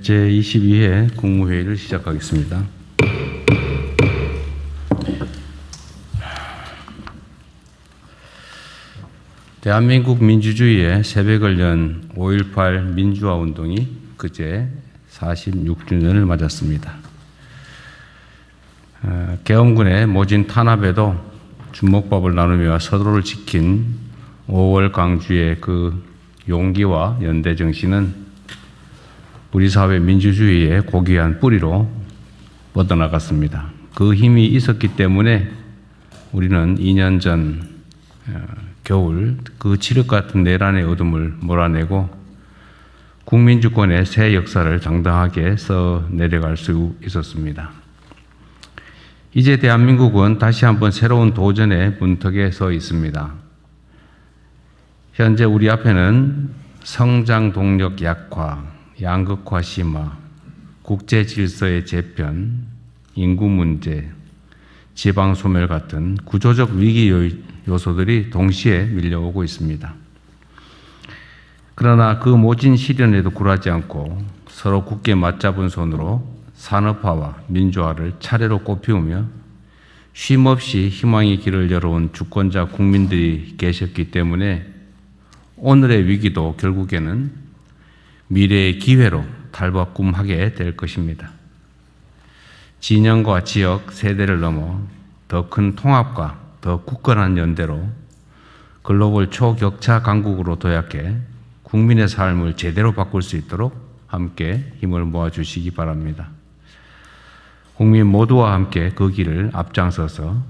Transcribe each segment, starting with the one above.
제22회 국무회의를 시작하겠습니다. 대한민국 민주주의의 새벽을 연 5.18 민주화운동이 그제 46주년을 맞았습니다. 계엄군의 모진 탄압에도 주먹밥을 나누며 서로를 지킨 5월 강주의 그 용기와 연대 정신은 우리 사회 민주주의의 고귀한 뿌리로 뻗어나갔습니다. 그 힘이 있었기 때문에 우리는 2년 전 겨울 그 칠흑 같은 내란의 어둠을 몰아내고 국민주권의 새 역사를 당당하게 써 내려갈 수 있었습니다. 이제 대한민국은 다시 한번 새로운 도전의 문턱에 서 있습니다. 현재 우리 앞에는 성장 동력 약화, 양극화 심화, 국제 질서의 재편, 인구 문제, 지방 소멸 같은 구조적 위기 요소들이 동시에 밀려오고 있습니다. 그러나 그 모진 시련에도 굴하지 않고 서로 굳게 맞잡은 손으로 산업화와 민주화를 차례로 꽃피우며 쉼없이 희망의 길을 열어온 주권자 국민들이 계셨기 때문에 오늘의 위기도 결국에는 미래의 기회로 탈바꿈하게 될 것입니다. 진영과 지역, 세대를 넘어 더 큰 통합과 더 굳건한 연대로 글로벌 초격차 강국으로 도약해 국민의 삶을 제대로 바꿀 수 있도록 함께 힘을 모아주시기 바랍니다. 국민 모두와 함께 그 길을 앞장서서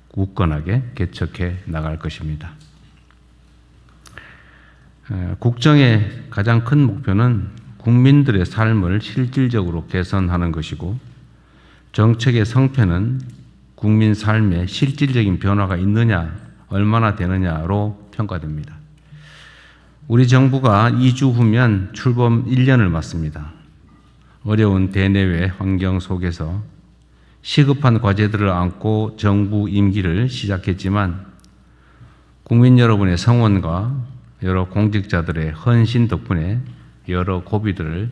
굳건하게 개척해 나갈 것입니다. 국정의 가장 큰 목표는 국민들의 삶을 실질적으로 개선하는 것이고 정책의 성패는 국민 삶에 실질적인 변화가 있느냐, 얼마나 되느냐로 평가됩니다. 우리 정부가 2주 후면 출범 1년을 맞습니다. 어려운 대내외 환경 속에서 시급한 과제들을 안고 정부 임기를 시작했지만 국민 여러분의 성원과 여러 공직자들의 헌신 덕분에 여러 고비들을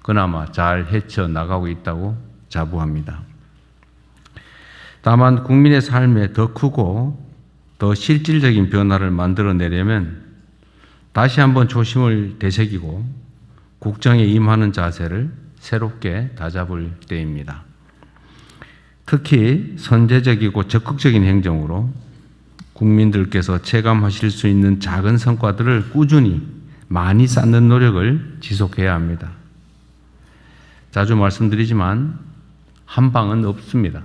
그나마 잘 헤쳐나가고 있다고 자부합니다. 다만 국민의 삶에 더 크고 더 실질적인 변화를 만들어내려면 다시 한번 조심을 되새기고 국정에 임하는 자세를 새롭게 다잡을 때입니다. 특히 선제적이고 적극적인 행정으로 국민들께서 체감하실 수 있는 작은 성과들을 꾸준히 많이 쌓는 노력을 지속해야 합니다. 자주 말씀드리지만 한 방은 없습니다.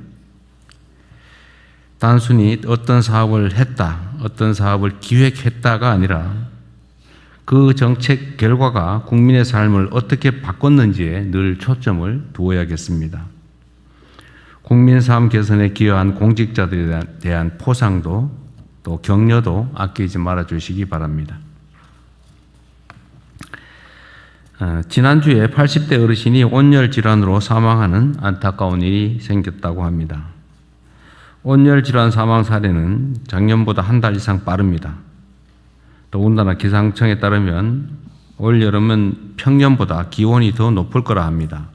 단순히 어떤 사업을 했다, 어떤 사업을 기획했다가 아니라 그 정책 결과가 국민의 삶을 어떻게 바꿨는지에 늘 초점을 두어야겠습니다. 국민 삶 개선에 기여한 공직자들에 대한 포상도 또 격려도 아끼지 말아 주시기 바랍니다. 지난주에 80대 어르신이 온열 질환으로 사망하는 안타까운 일이 생겼다고 합니다. 온열 질환 사망 사례는 작년보다 한 달 이상 빠릅니다. 더군다나 기상청에 따르면 올 여름은 평년보다 기온이 더 높을 거라 합니다.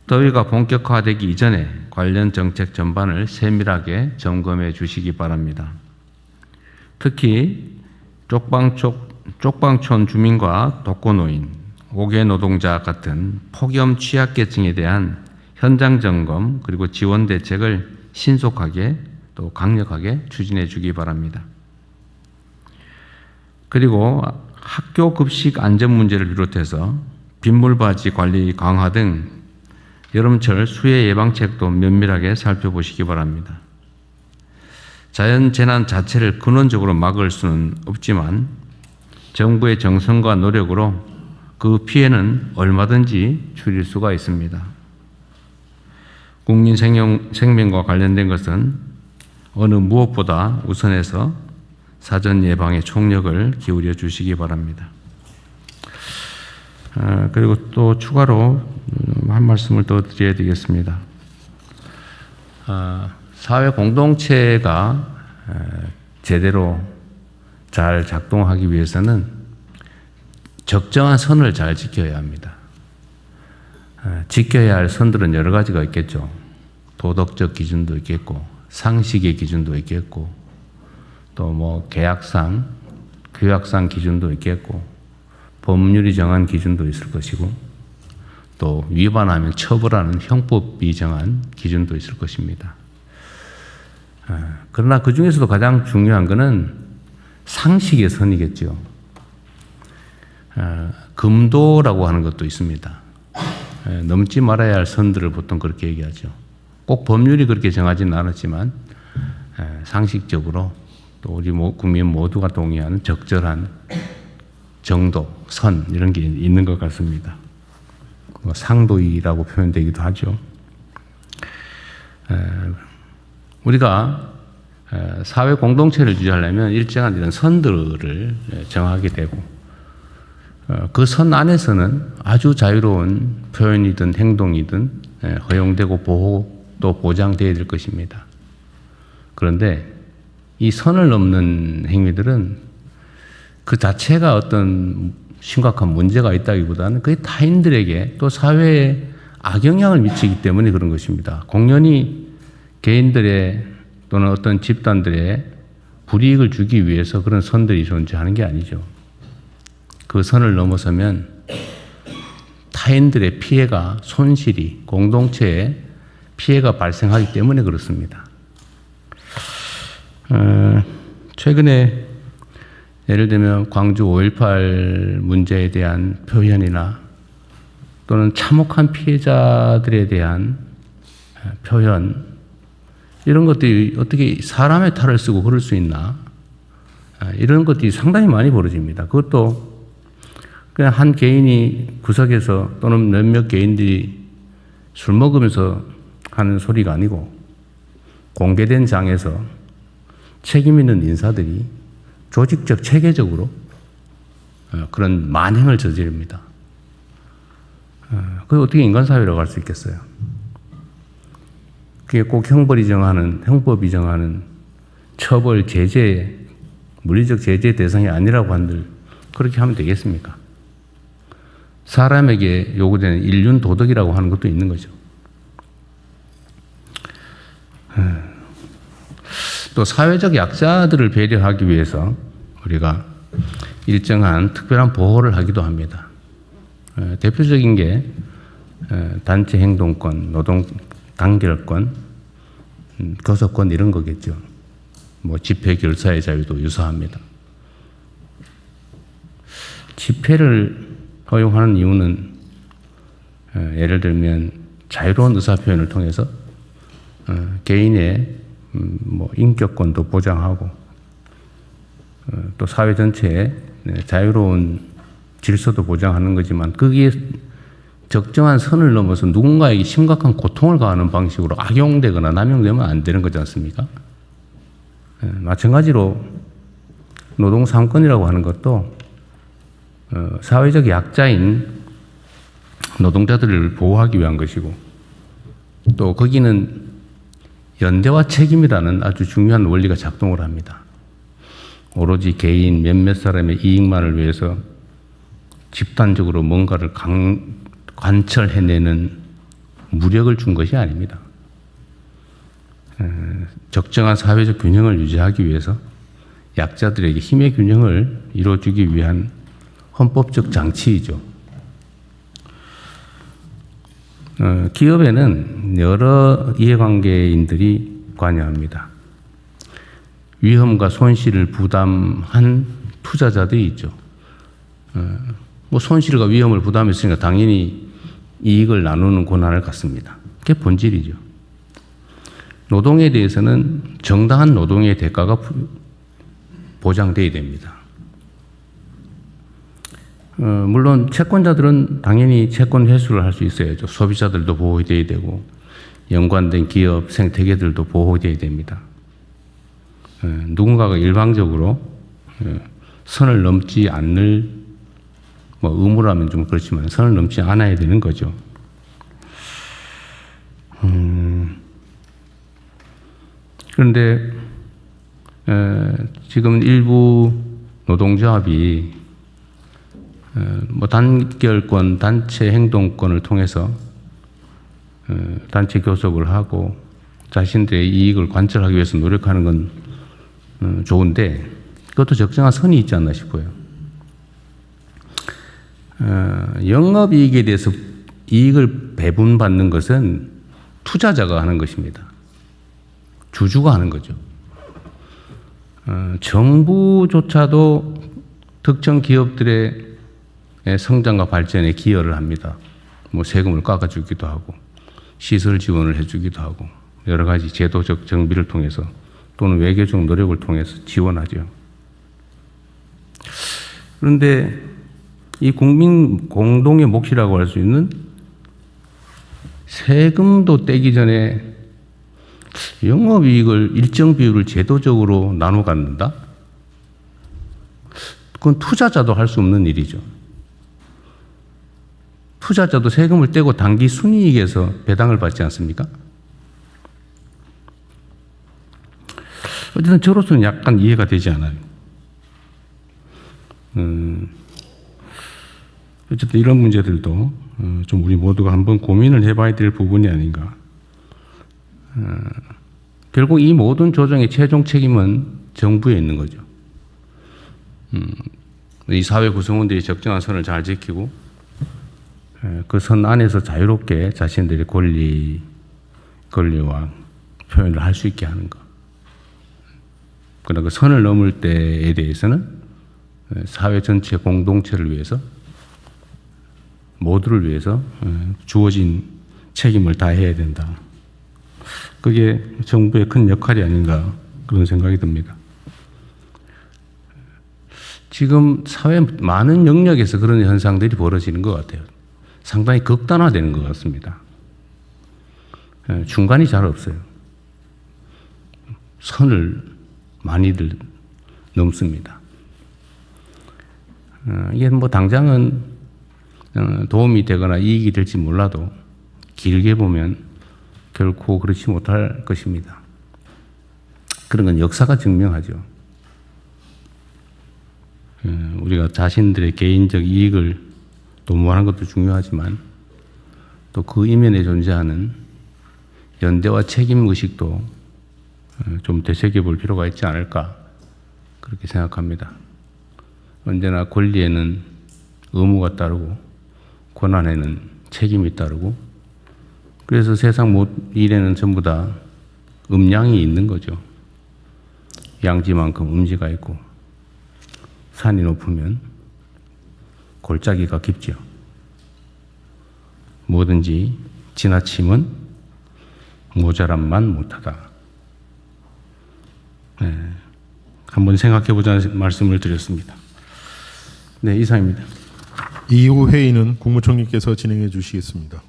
더위가 본격화되기 이전에 관련 정책 전반을 세밀하게 점검해 주시기 바랍니다. 특히 쪽방촌 주민과 독거노인, 5개 노동자 같은 폭염 취약계층에 대한 현장 점검 그리고 지원 대책을 신속하게 또 강력하게 추진해 주기 바랍니다. 그리고 학교 급식 안전 문제를 비롯해서 빗물바지 관리 강화 등 여름철 수해 예방책도 면밀하게 살펴보시기 바랍니다. 자연재난 자체를 근원적으로 막을 수는 없지만 정부의 정성과 노력으로 그 피해는 얼마든지 줄일 수가 있습니다. 국민 생명과 관련된 것은 어느 무엇보다 우선해서 사전 예방에 총력을 기울여 주시기 바랍니다. 그리고 또 추가로 한 말씀을 더 드려야 되겠습니다. 사회 공동체가 제대로 잘 작동하기 위해서는 적정한 선을 잘 지켜야 합니다. 지켜야 할 선들은 여러 가지가 있겠죠. 도덕적 기준도 있겠고, 상식의 기준도 있겠고, 또 뭐 계약상, 규약상 기준도 있겠고, 법률이 정한 기준도 있을 것이고, 또 위반하면 처벌하는 형법이 정한 기준도 있을 것입니다. 그러나 그 중에서도 가장 중요한 것은 상식의 선이겠죠. 금도라고 하는 것도 있습니다. 넘지 말아야 할 선들을 보통 그렇게 얘기하죠. 꼭 법률이 그렇게 정하지는 않았지만 상식적으로 또 우리 국민 모두가 동의하는 적절한 정도, 선 이런 게 있는 것 같습니다. 상도이라고 표현되기도 하죠. 우리가 사회 공동체를 유지하려면 일정한 이런 선들을 정하게 되고 그 선 안에서는 아주 자유로운 표현이든 행동이든 허용되고 또 보장되어야 될 것입니다. 그런데 이 선을 넘는 행위들은 그 자체가 어떤 심각한 문제가 있다기보다는 그게 타인들에게 또 사회에 악영향을 미치기 때문에 그런 것입니다. 공연히 개인들의 또는 어떤 집단들의 불이익을 주기 위해서 그런 선들이 존재하는 게 아니죠. 그 선을 넘어서면 타인들의 피해가, 손실이 공동체에 피해가 발생하기 때문에 그렇습니다. 최근에 예를 들면 광주 5.18 문제에 대한 표현이나 또는 참혹한 피해자들에 대한 표현, 이런 것들이 어떻게 사람의 탈을 쓰고 그럴 수 있나? 이런 것들이 상당히 많이 벌어집니다. 그것도 그냥 한 개인이 구석에서 또는 몇몇 개인들이 술 먹으면서 하는 소리가 아니고 공개된 장에서 책임 있는 인사들이 조직적, 체계적으로 그런 만행을 저지릅니다. 그게 어떻게 인간사회라고 할 수 있겠어요? 그게 꼭 형법이 정하는 처벌, 제재, 물리적 제재 대상이 아니라고 한들 그렇게 하면 되겠습니까? 사람에게 요구되는 인륜 도덕이라고 하는 것도 있는 거죠. 또 사회적 약자들을 배려하기 위해서 우리가 일정한 특별한 보호를 하기도 합니다. 대표적인 게 단체 행동권, 노동 단결권, 교섭권 이런 거겠죠. 뭐 집회 결사의 자유도 유사합니다. 집회를 허용하는 이유는 예를 들면 자유로운 의사표현을 통해서 개인의 뭐 인격권도 보장하고 또 사회 전체의 자유로운 질서도 보장하는 거지만 그게 적정한 선을 넘어서 누군가에게 심각한 고통을 가하는 방식으로 악용되거나 남용되면 안 되는 거지 않습니까? 마찬가지로 노동 3권이라고 하는 것도 사회적 약자인 노동자들을 보호하기 위한 것이고 또 거기는 연대와 책임이라는 아주 중요한 원리가 작동을 합니다. 오로지 개인 몇몇 사람의 이익만을 위해서 집단적으로 뭔가를 관철해내는 무력을 준 것이 아닙니다. 적정한 사회적 균형을 유지하기 위해서 약자들에게 힘의 균형을 이루어주기 위한 헌법적 장치이죠. 기업에는 여러 이해관계인들이 관여합니다. 위험과 손실을 부담한 투자자들이 있죠. 뭐 손실과 위험을 부담했으니까 당연히 이익을 나누는 권한을 갖습니다. 그게 본질이죠. 노동에 대해서는 정당한 노동의 대가가 보장돼야 됩니다. 물론 채권자들은 당연히 채권 회수를 할 수 있어야죠. 소비자들도 보호돼야 되고 연관된 기업, 생태계들도 보호돼야 됩니다. 누군가가 일방적으로 선을 넘지 않을 뭐 의무라면 좀 그렇지만 선을 넘지 않아야 되는 거죠. 그런데 지금 일부 노동조합이 뭐 단결권, 단체 행동권을 통해서 단체 교섭을 하고 자신들의 이익을 관철하기 위해서 노력하는 건 좋은데 그것도 적정한 선이 있지 않나 싶어요. 영업이익에 대해서 이익을 배분받는 것은 투자자가 하는 것입니다. 주주가 하는 거죠. 정부조차도 특정 기업들의 성장과 발전에 기여를 합니다. 뭐 세금을 깎아주기도 하고 시설 지원을 해주기도 하고 여러 가지 제도적 정비를 통해서 또는 외교적 노력을 통해서 지원하죠. 그런데 이 국민 공동의 몫이라고 할 수 있는 세금도 떼기 전에 영업이익을 일정 비율을 제도적으로 나눠 갖는다? 그건 투자자도 할 수 없는 일이죠. 투자자도 세금을 떼고 단기 순이익에서 배당을 받지 않습니까? 어쨌든 저로서는 약간 이해가 되지 않아요. 어쨌든 이런 문제들도 좀 우리 모두가 한번 고민을 해봐야 될 부분이 아닌가. 결국 이 모든 조정의 최종 책임은 정부에 있는 거죠. 이 사회 구성원들이 적정한 선을 잘 지키고 그 선 안에서 자유롭게 자신들의 권리와 표현을 할 수 있게 하는 것. 그러나 그 선을 넘을 때에 대해서는 사회 전체 공동체를 위해서 모두를 위해서 주어진 책임을 다해야 된다. 그게 정부의 큰 역할이 아닌가 그런 생각이 듭니다. 지금 사회 많은 영역에서 그런 현상들이 벌어지는 것 같아요. 상당히 극단화되는 것 같습니다. 중간이 잘 없어요. 선을 많이들 넘습니다. 이게 뭐 당장은 도움이 되거나 이익이 될지 몰라도 길게 보면 결코 그렇지 못할 것입니다. 그런 건 역사가 증명하죠. 우리가 자신들의 개인적 이익을 도모하는 것도 중요하지만 또 그 이면에 존재하는 연대와 책임 의식도 좀 되새겨볼 필요가 있지 않을까 그렇게 생각합니다. 언제나 권리에는 의무가 따르고 권한에는 책임이 따르고 그래서 세상 모든 일에는 전부 다 음양이 있는 거죠. 양지만큼 음지가 있고 산이 높으면 골짜기가 깊죠. 뭐든지 지나침은 모자람만 못하다. 네, 한번 생각해보자는 말씀을 드렸습니다. 네, 이상입니다. 이후 회의는 국무총리께서 진행해 주시겠습니다.